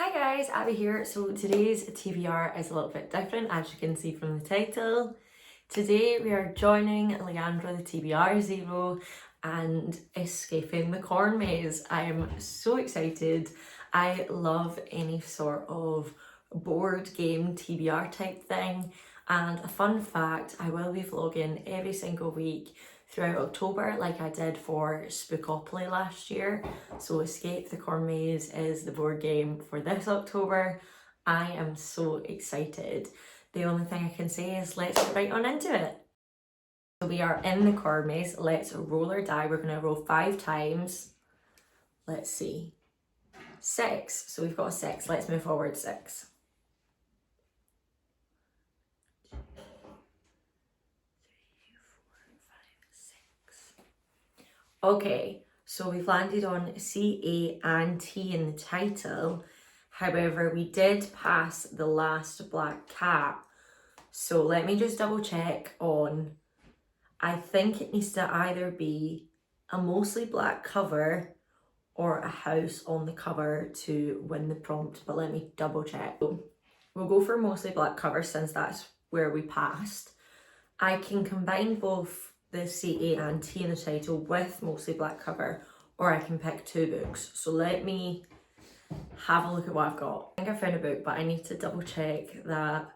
Hi guys, Abby here. So today's TBR is a little bit different, as you can see from the title. Today we are joining Leandra the TBR Zero and escaping the corn maze. I am so excited. I love any sort of board game TBR type thing. And a fun fact, I will be vlogging every single week throughout October like I did for Spookopoly last year. So Escape the Corn Maze is the board game for this October. I am so excited. The only thing I can say is let's get right on into it. So we are in the corn maze. Let's roll our die. We're going to roll 5 times. Let's see. 6. So we've got a 6. Let's move forward 6. Okay, so we've landed on C, A and T in the title. However, we did pass the last black cat. So let me just double check on, I think it needs to either be a mostly black cover or a house on the cover to win the prompt, but let me double check. We'll go for mostly black cover since that's where we passed. I can combine both the C, A and T in the title with mostly black cover, or I can pick 2 books. So let me have a look at what I've got. I think I found a book, but I need to double check that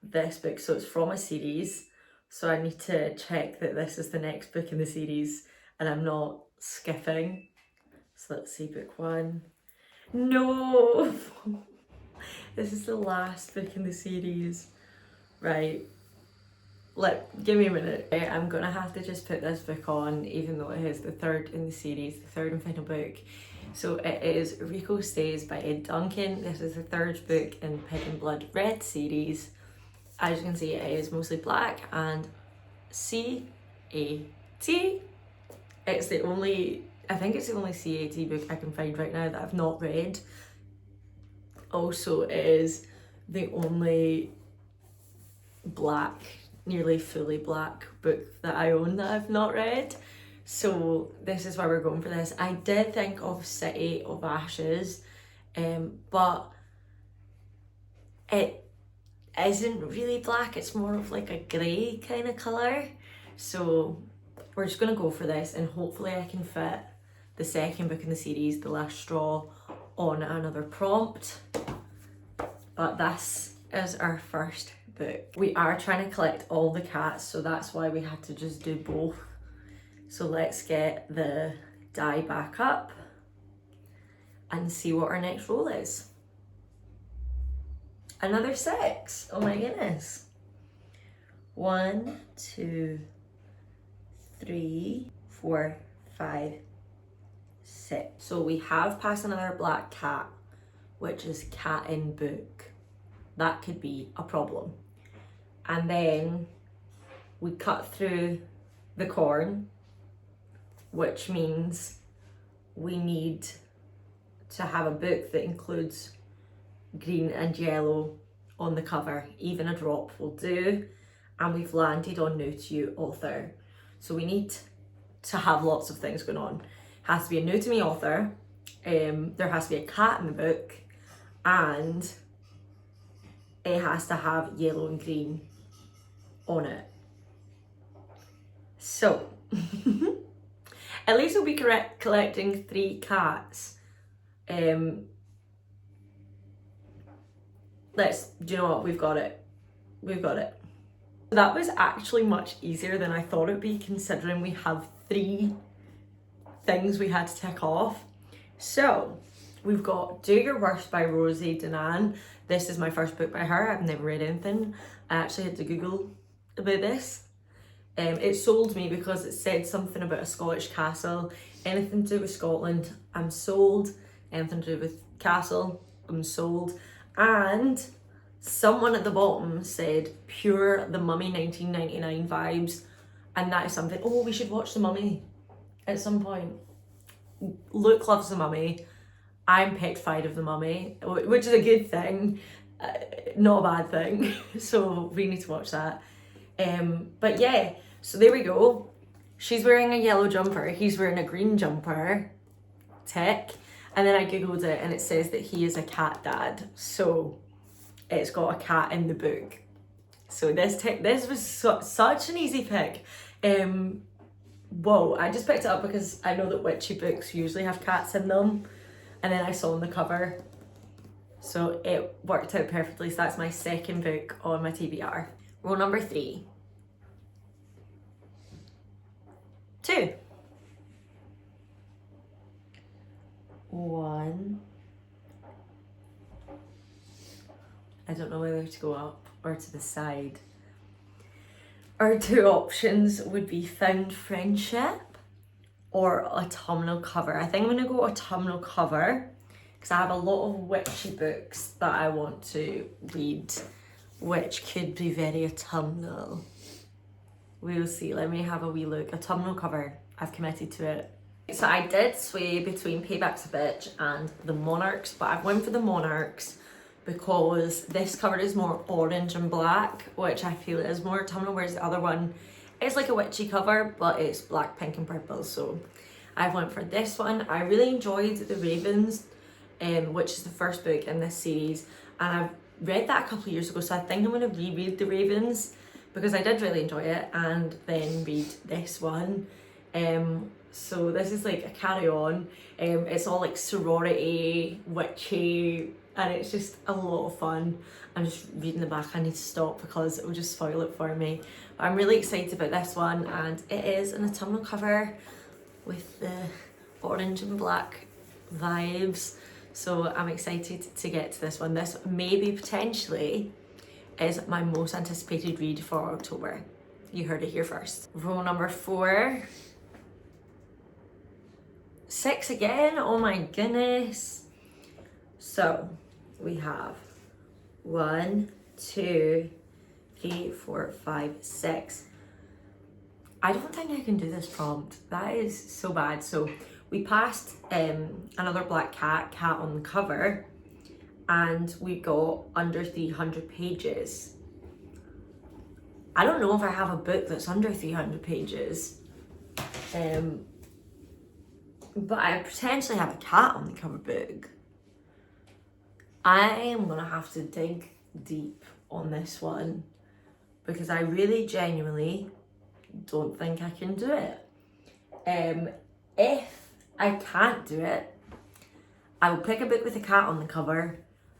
this book, so it's from a series, so I need to check that this is the next book in the series and I'm not skipping. So let's see, book 1. No! This is the last book in the series. Right. Give me a minute. I'm gonna have to just put this book on, even though it is the 3rd in the series, the 3rd and final book. So it is Rico Stays by Ed Duncan. This is the 3rd book in Pig and Blood Red series. As you can see, it is mostly black and C-A-T. It's the only, I think it's the only C-A-T book I can find right now that I've not read. Also, it is the only black, nearly fully black book that I own that I've not read. So this is why we're going for this. I did think of City of Ashes, but it isn't really black. It's more of like a grey kind of colour. So we're just gonna go for this and hopefully I can fit the 2nd book in the series, The Last Straw, on another prompt. But this is our first book. We are trying to collect all the cats, so that's why we had to just do both. So let's get the die back up and see what our next roll is. Another 6. Oh my goodness. 1, 2, 3, 4, 5, 6. So we have passed another black cat, which is cat in book. That could be a problem. And then we cut through the corn, which means we need to have a book that includes green and yellow on the cover. Even a drop will do. And we've landed on new to you author. So we need to have lots of things going on. Has to be a new to me author. There has to be a cat in the book, and it has to have yellow and green on it. So at least we'll be collecting 3 cats. Do you know what? We've got it. We've got it. That was actually much easier than I thought it'd be, considering we have 3 things we had to tick off. So we've got Do Your Worst by Rosie Danan. This is my first book by her. I've never read anything. I actually had to Google about this. It sold me because it said something about a Scottish castle. Anything to do with Scotland, I'm sold. Anything to do with castle, I'm sold. And someone at the bottom said pure The Mummy 1999 vibes. And that is something, oh, we should watch The Mummy at some point. Luke loves The Mummy. I'm petrified of The Mummy, which is a good thing, not a bad thing. So we need to watch that. But yeah, so there we go. She's wearing a yellow jumper, he's wearing a green jumper. Tick. And then I googled it and it says that he is a cat dad, so it's got a cat in the book. So this was such an easy pick. Whoa, I just picked it up because I know that witchy books usually have cats in them, and then I saw on the cover, so it worked out perfectly. So that's my second book on my TBR. Rule number 3. 2. 1. I don't know whether to go up or to the side. Our 2 options would be Found Friendship or Autumnal Cover. I think I'm gonna go Autumnal Cover because I have a lot of witchy books that I want to read, which could be very autumnal. We'll see. Let me have a wee look. Autumnal Cover. I've committed to it. So I did sway between Payback's a Bitch and the Monarchs, but I've went for the Monarchs because this cover is more orange and black, which I feel is more autumnal, whereas the other one is like a witchy cover, but it's black, pink and purple. So I went for this one. I really enjoyed The Ravens, which is the first book in this series, and I've read that a couple of years ago, so I think I'm going to reread The Ravens because I did really enjoy it, and then read this one. So this is like a carry on. It's all like sorority, witchy, and it's just a lot of fun. I'm just reading the back. I need to stop because it will just spoil it for me. But I'm really excited about this one, and it is an autumnal cover with the orange and black vibes. So I'm excited to get to this one. This maybe potentially is my most anticipated read for October. You heard it here first. Rule number 4. 6 again, oh my goodness. So we have 1, 2, 3, 4, 5, 6. I don't think I can do this prompt. That is so bad. So we passed another black cat on the cover, and we got under 300 pages. I don't know if I have a book that's under 300 pages. But I potentially have a cat on the cover book. I am gonna have to dig deep on this one because I really genuinely don't think I can do it. If I can't do it, I will pick a book with a cat on the cover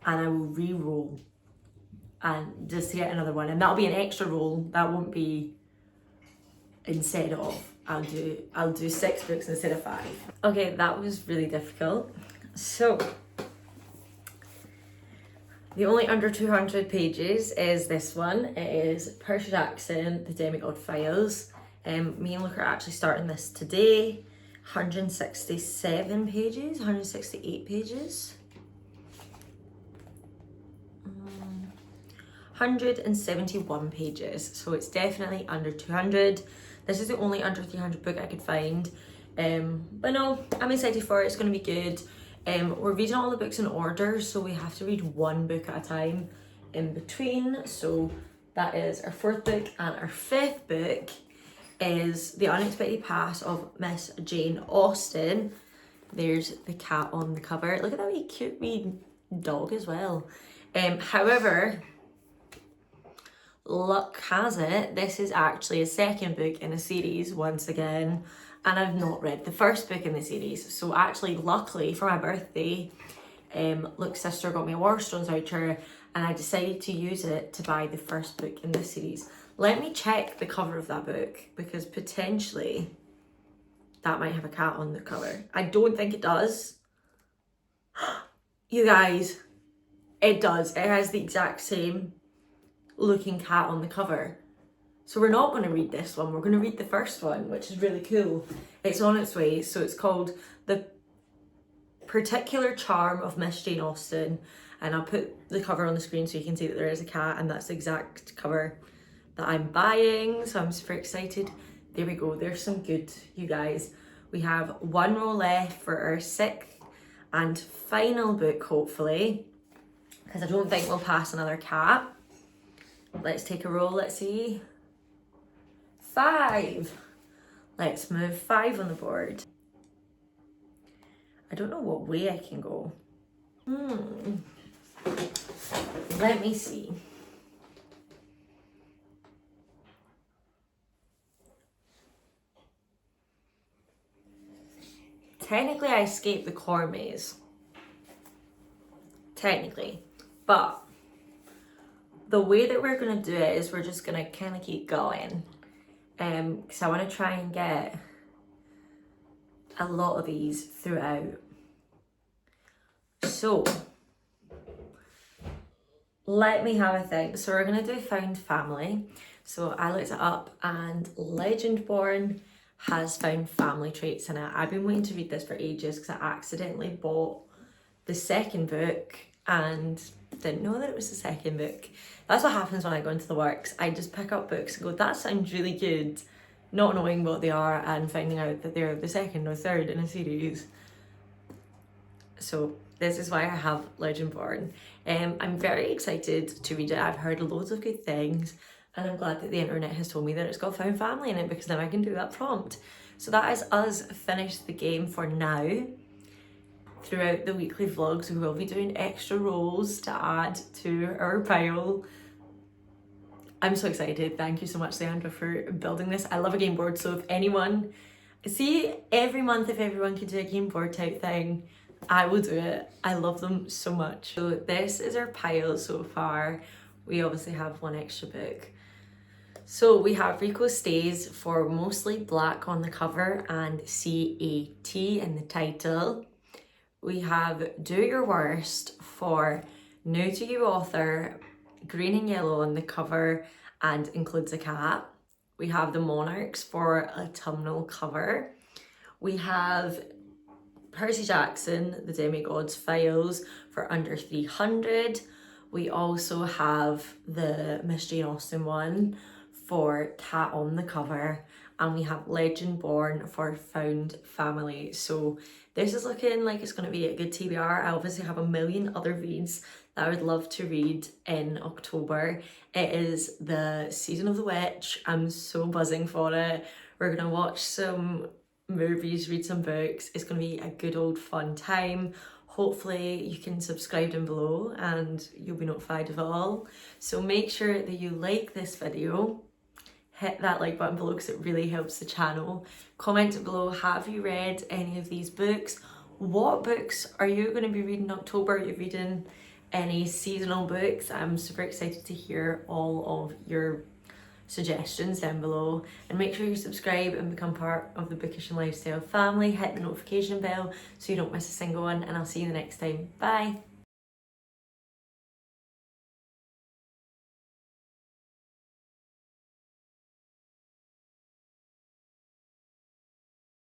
and I will re-roll and just get another one, and that'll be an extra roll. That won't be instead of. I'll do 6 books instead of 5. Okay, that was really difficult. So the only under 200 pages is this one. It is Percy Jackson, The Demigod Files. Me and Luke are actually starting this today. 167 pages, 168 pages. 171 pages, so it's definitely under 200. This is the only under 300 book I could find. But no, I'm excited for it. It's going to be good. We're reading all the books in order, so we have to read 1 book at a time in between. So that is our 4th book, and our 5th book is The Unexpected Past of Miss Jane Austen. There's the cat on the cover. Look at that wee cute wee dog as well. However, luck has it, this is actually a 2nd book in a series once again, and I've not read the 1st book in the series. So actually, luckily for my birthday, Luke's sister got me a Waterstones voucher, and I decided to use it to buy the 1st book in this series. Let me check the cover of that book because potentially that might have a cat on the cover. I don't think it does. You guys, it does. It has the exact same looking cat on the cover. So we're not going to read this one. We're going to read the 1st one, which is really cool. It's on its way. So it's called The Particular Charm of Miss Jane Austen. And I'll put the cover on the screen so you can see that there is a cat, and that's the exact cover that I'm buying. So I'm super excited. There we go. There's some good, you guys. We have 1 row left for our 6th and final book, hopefully, because I don't think we'll pass another cat. Let's take a roll. Let's see. 5. Let's move 5 on the board. I don't know what way I can go. Let me see. Technically, I escaped the core maze. Technically. But the way that we're going to do it is we're just going to kind of keep going. Because I want to try and get a lot of these throughout. So, let me have a think. So we're going to do Found Family. So I looked it up and Legendborn has found family traits in it. I've been waiting to read this for ages because I accidentally bought the second book and didn't know that it was the second book. That's what happens when I go into the works. I just pick up books and go, that sounds really good, not knowing what they are and finding out that they're the second or third in a series. So this is why I have Legendborn. I'm very excited to read it. I've heard loads of good things and I'm glad that the internet has told me that it's got Found Family in it because now I can do that prompt. So that is us finished the game for now. Throughout the weekly vlogs, we will be doing extra rolls to add to our pile. I'm so excited. Thank you so much, Leandra, for building this. I love a game board, so if anyone, see, every month if everyone could do a game board type thing, I will do it. I love them so much. So this is our pile so far. We obviously have one extra book. So we have Rico Stays for Mostly Black on the cover and CAT in the title. We have Do Your Worst for New to You author, green and yellow on the cover and includes a cat. We have The Monarchs for autumnal cover. We have Percy Jackson, The Demigod's Files for under 300. We also have the Miss Jane Austen one for cat on the cover, and we have Legendborn for Found Family. So this is looking like it's going to be a good TBR. I obviously have a million other reads that I would love to read in October. It is the season of the witch. I'm so buzzing for it. We're going to watch some movies, read some books. It's going to be a good old fun time. Hopefully you can subscribe down below and you'll be notified of it all. So make sure that you like this video. Hit that like button below because it really helps the channel. Comment below, have you read any of these books? What books are you going to be reading in October? Are you reading any seasonal books? I'm super excited to hear all of your suggestions down below, and make sure you subscribe and become part of the Bookish and Lifestyle family. Hit the notification bell so you don't miss a single one, and I'll see you the next time. Bye.